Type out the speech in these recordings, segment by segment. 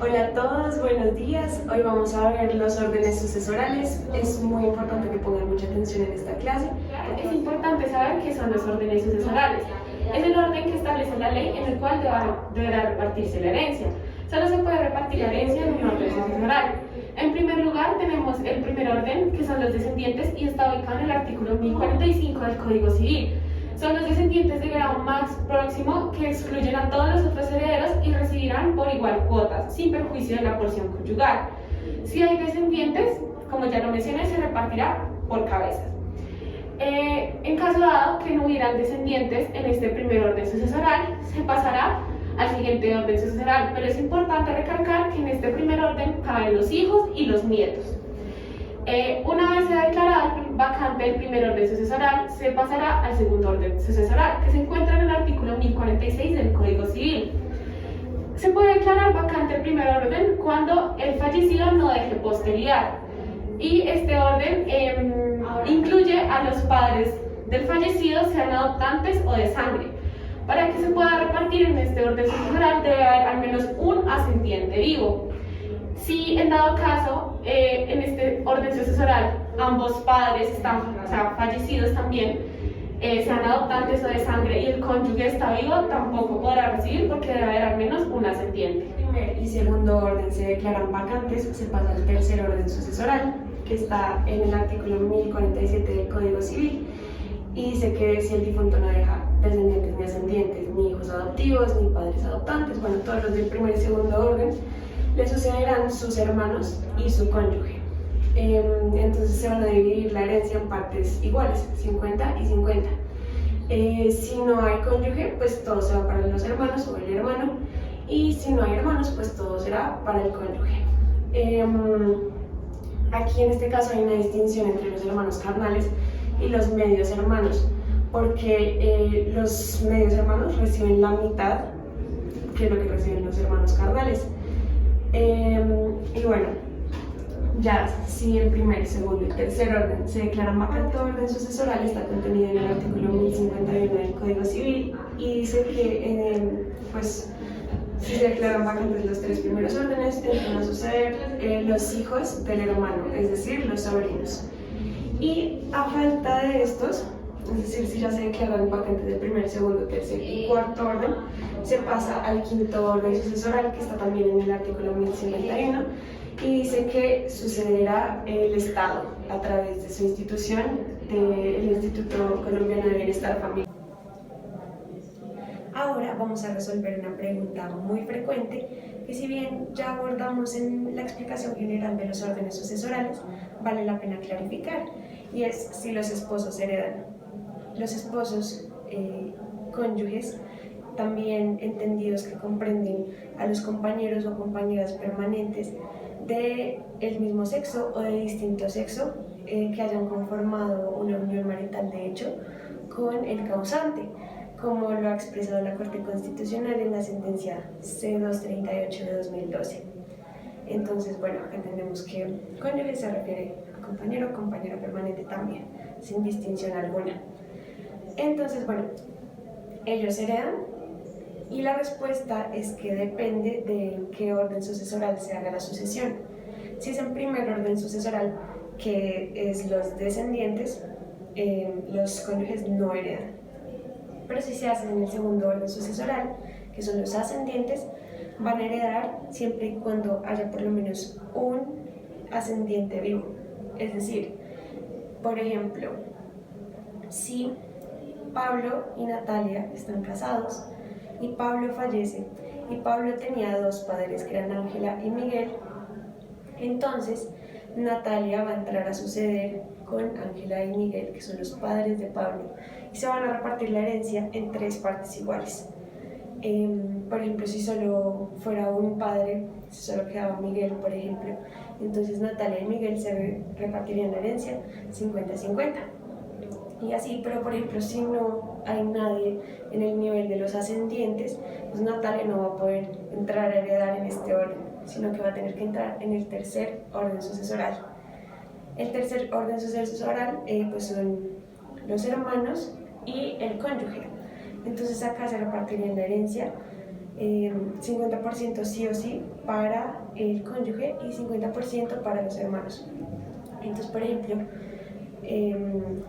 Hola a todos, buenos días. Hoy vamos a ver los órdenes sucesorales. Es muy importante que pongan mucha atención en esta clase. Es importante saber qué son los órdenes sucesorales. Es el orden que establece la ley en el cual deberá repartirse la herencia. Solo se puede repartir la herencia en un orden sucesoral. En primer lugar tenemos el primer orden, que son los descendientes, y está ubicado en el artículo 1045 del Código Civil. Son los descendientes de grado más próximo que excluyen a todos los otros herederos y recibirán por igual cuotas, sin perjuicio de la porción conyugal. Si hay descendientes, como ya lo mencioné, se repartirá por cabezas. En caso dado que no hubieran descendientes en este primer orden sucesoral, se pasará al siguiente orden sucesoral, pero es importante recalcar que en este primer orden caben los hijos y los nietos. Una vez se ha declarado vacante el primer orden sucesoral, se pasará al segundo orden sucesoral, que se encuentra en el artículo 1046 del Código Civil. Se puede declarar vacante el primer orden cuando el fallecido no deje posteridad, y este orden incluye a los padres del fallecido, sean adoptantes o de sangre. Para que se pueda repartir en este orden sucesoral debe haber al menos un ascendiente vivo. Si en dado caso, en este orden sucesoral, ambos padres están fallecidos también, sean adoptantes o de sangre, y el cónyuge está vivo, tampoco podrá recibir porque debe haber al menos un ascendiente. Primer y segundo orden se declaran vacantes, se pasa al tercer orden sucesoral, que está en el artículo 1047 del Código Civil, y dice que si el difunto no deja descendientes ni ascendientes, ni hijos adoptivos, ni padres adoptantes, bueno, todos los del primer y segundo orden, le sucederán sus hermanos y su cónyuge. Entonces se van a dividir la herencia en partes iguales, 50 y 50. Si no hay cónyuge, pues todo se va para los hermanos o el hermano, y si no hay hermanos, pues todo será para el cónyuge. Aquí en este caso hay una distinción entre los hermanos carnales y los medios hermanos, porque los medios hermanos reciben la mitad que lo que reciben los hermanos carnales. Y bueno, ya si el primer, segundo y tercer orden se declaran vacante, el orden sucesoral está contenido en el artículo 1051 del Código Civil, y dice que pues si se declaran vacantes los tres primeros órdenes, entran a suceder los hijos del hermano, es decir, los sobrinos. Y a falta de estos, es decir, si ya se declaran vacantes del primer, segundo, tercer y cuarto orden, se pasa al quinto orden sucesoral, que está también en el artículo 1051, y dice que sucederá el Estado a través de su institución, del Instituto Colombiano de Bienestar Familiar. Ahora vamos a resolver una pregunta muy frecuente que, si bien ya abordamos en la explicación general de los órdenes sucesorales, vale la pena clarificar, y es si los esposos heredan. Los esposos cónyuges, también entendidos que comprenden a los compañeros o compañeras permanentes del mismo sexo o de distinto sexo, que hayan conformado una unión marital de hecho con el causante, como lo ha expresado la Corte Constitucional en la sentencia C-238 de 2012. Entonces, bueno, entendemos que cónyuge se refiere a compañero o compañera permanente también, sin distinción alguna. Entonces, bueno, ellos heredan, y la respuesta es que depende de en qué orden sucesoral se haga la sucesión. Si es en primer orden sucesoral, que es los descendientes, los cónyuges no heredan. Pero si se hace en el segundo orden sucesoral, que son los ascendientes, van a heredar siempre y cuando haya por lo menos un ascendiente vivo. Es decir, por ejemplo, si Pablo y Natalia están casados y Pablo fallece, y Pablo tenía dos padres que eran Ángela y Miguel, entonces Natalia va a entrar a suceder con Ángela y Miguel, que son los padres de Pablo, y se van a repartir la herencia en tres partes iguales. Por ejemplo, si solo fuera un padre, si solo quedaba Miguel, por ejemplo, entonces Natalia y Miguel se repartirían la herencia 50-50. Y así, pero por ejemplo, si no hay nadie en el nivel de los ascendientes, pues Natalia no va a poder entrar a heredar en este orden, sino que va a tener que entrar en el tercer orden sucesoral. El tercer orden sucesoral pues son los hermanos y el cónyuge. Entonces acá se repartiría la herencia 50% sí o sí para el cónyuge y 50% para los hermanos. Entonces, por ejemplo,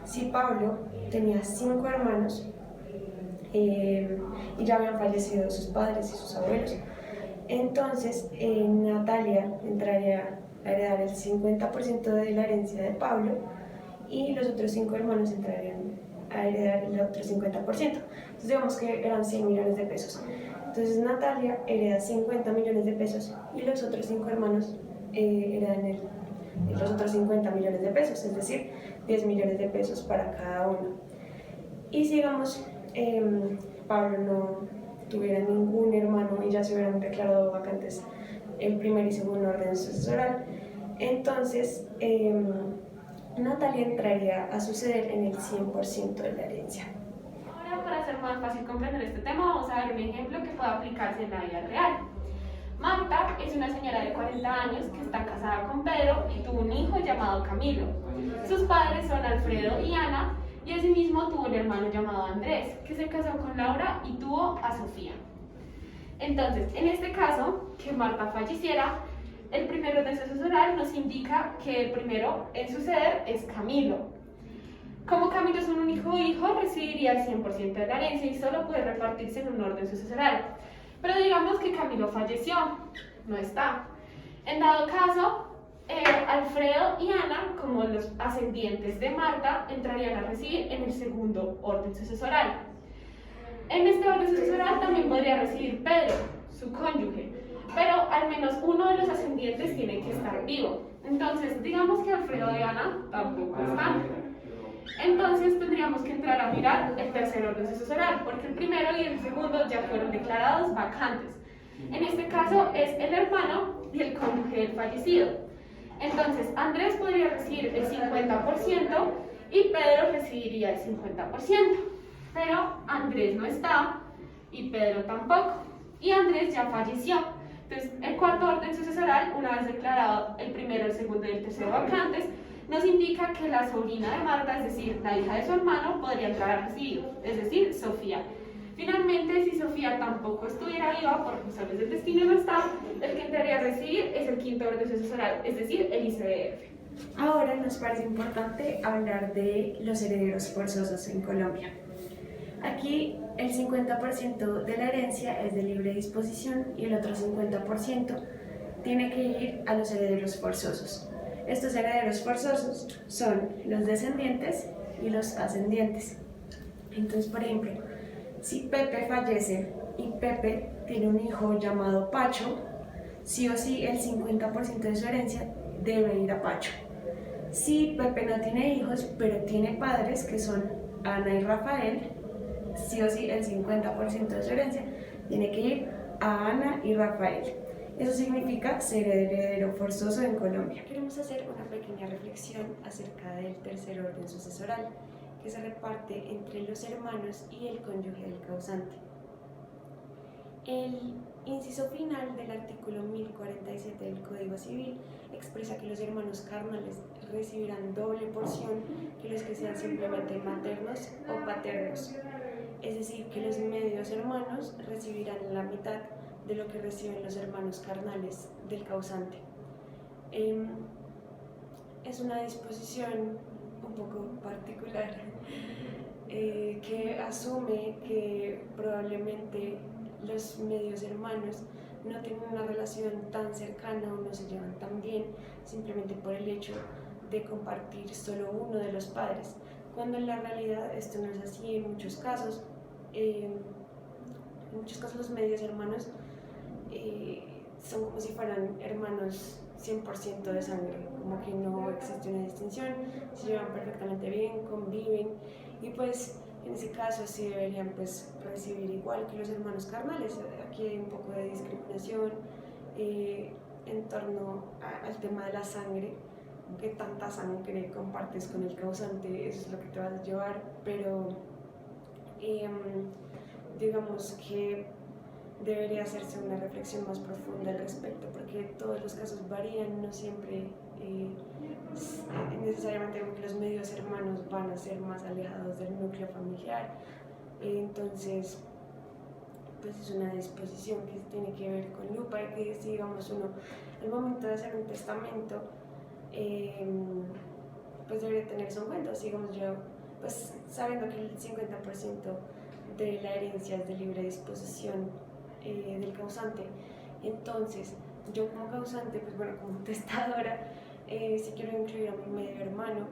si Pablo tenía 5 hermanos y ya habían fallecido sus padres y sus abuelos, entonces Natalia entraría a heredar el 50% de la herencia de Pablo y los otros 5 hermanos entrarían a heredar el otro 50%. Entonces digamos que eran 100 millones de pesos. Entonces Natalia hereda 50 millones de pesos y los otros 5 hermanos heredan los otros 50 millones de pesos, es decir, 10 millones de pesos para cada uno. Y si digamos Pablo no tuviera ningún hermano y ya se hubieran declarado vacantes el primer y segundo orden sucesoral, entonces Natalia entraría a suceder en el 100% de la herencia. Ahora, para hacer más fácil comprender este tema, vamos a ver un ejemplo que pueda aplicarse en la vida real. Marta es una señora de 40 años que está casada con Pedro y tuvo un hijo llamado Camilo. Sus padres son Alfredo y Ana, y asimismo tuvo un hermano llamado Andrés, que se casó con Laura y tuvo a Sofía. Entonces, en este caso, que Marta falleciera, el primer orden sucesoral nos indica que el primero en suceder es Camilo. Como Camilo es un único hijo, recibiría el 100% de la herencia y solo puede repartirse en un orden sucesoral. Pero digamos que Camilo falleció, no está. En dado caso, Alfredo y Ana, como los ascendientes de Marta, entrarían a recibir en el segundo orden sucesoral. En este orden sucesoral también podría recibir Pedro, su cónyuge, pero al menos uno de los ascendientes tiene que estar vivo. Entonces, digamos que Alfredo y Ana tampoco están. Entonces tendríamos que entrar a mirar el tercer orden sucesoral, porque el primero y el segundo ya fueron declarados vacantes. En este caso es el hermano y el cónyuge del fallecido. Entonces Andrés podría recibir el 50% y Pedro recibiría el 50%. Pero Andrés no está y Pedro tampoco. Y Andrés ya falleció. Entonces el cuarto orden sucesoral, una vez declarado el primero, el segundo y el tercero vacantes, nos indica que la sobrina de Marta, es decir, la hija de su hermano, podría entrar a recibir, es decir, Sofía. Finalmente, si Sofía tampoco estuviera viva, por razones del destino no está, el que entraría a recibir es el quinto orden sucesoral, es decir, el ICBF. Ahora nos parece importante hablar de los herederos forzosos en Colombia. Aquí el 50% de la herencia es de libre disposición y el otro 50% tiene que ir a los herederos forzosos. Estos herederos forzosos son los descendientes y los ascendientes. Entonces, por ejemplo, si Pepe fallece y Pepe tiene un hijo llamado Pacho, sí o sí el 50% de su herencia debe ir a Pacho. Si Pepe no tiene hijos, pero tiene padres que son Ana y Rafael, sí o sí el 50% de su herencia tiene que ir a Ana y Rafael. Eso significa ser heredero forzoso en Colombia. Queremos hacer una pequeña reflexión acerca del tercer orden sucesoral, que se reparte entre los hermanos y el cónyuge del causante. El inciso final del artículo 1047 del Código Civil expresa que los hermanos carnales recibirán doble porción que los que sean simplemente maternos o paternos, es decir, que los medios hermanos recibirán la mitad de lo que reciben los hermanos carnales del causante. Es una disposición un poco particular que asume que probablemente los medios hermanos no tienen una relación tan cercana o no se llevan tan bien simplemente por el hecho de compartir solo uno de los padres, cuando en la realidad esto no es así en muchos casos. En muchos casos los medios hermanos son como si fueran hermanos 100% de sangre, como que no existe una distinción, se llevan perfectamente bien, conviven y pues en ese caso sí deberían pues recibir igual que los hermanos carnales. Aquí hay un poco de discriminación en torno al tema de la sangre, que tanta sangre compartes con el causante, eso es lo que te vas a llevar, pero digamos que debería hacerse una reflexión más profunda al respecto, porque todos los casos varían, no siempre necesariamente porque los medios hermanos van a ser más alejados del núcleo familiar, entonces pues es una disposición que tiene que ver con lupa y que si digamos uno al momento de hacer un testamento pues debería tener eso en cuenta. Digamos yo, pues sabiendo que el 50% de la herencia es de libre disposición del causante, entonces yo como causante, pues bueno, como testadora, si quiero incluir a mi medio hermano,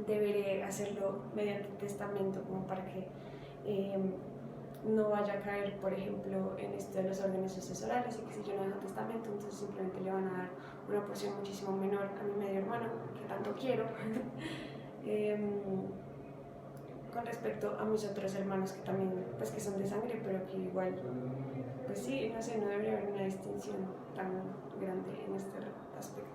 deberé hacerlo mediante testamento como para que no vaya a caer, por ejemplo, en esto de los órdenes sucesorales, y que si yo no dejo testamento, entonces simplemente le van a dar una porción muchísimo menor a mi medio hermano, que tanto quiero, con respecto a mis otros hermanos que también, pues que son de sangre, pero que igual, pues sí, no sé, no debería haber una distinción tan grande en este aspecto.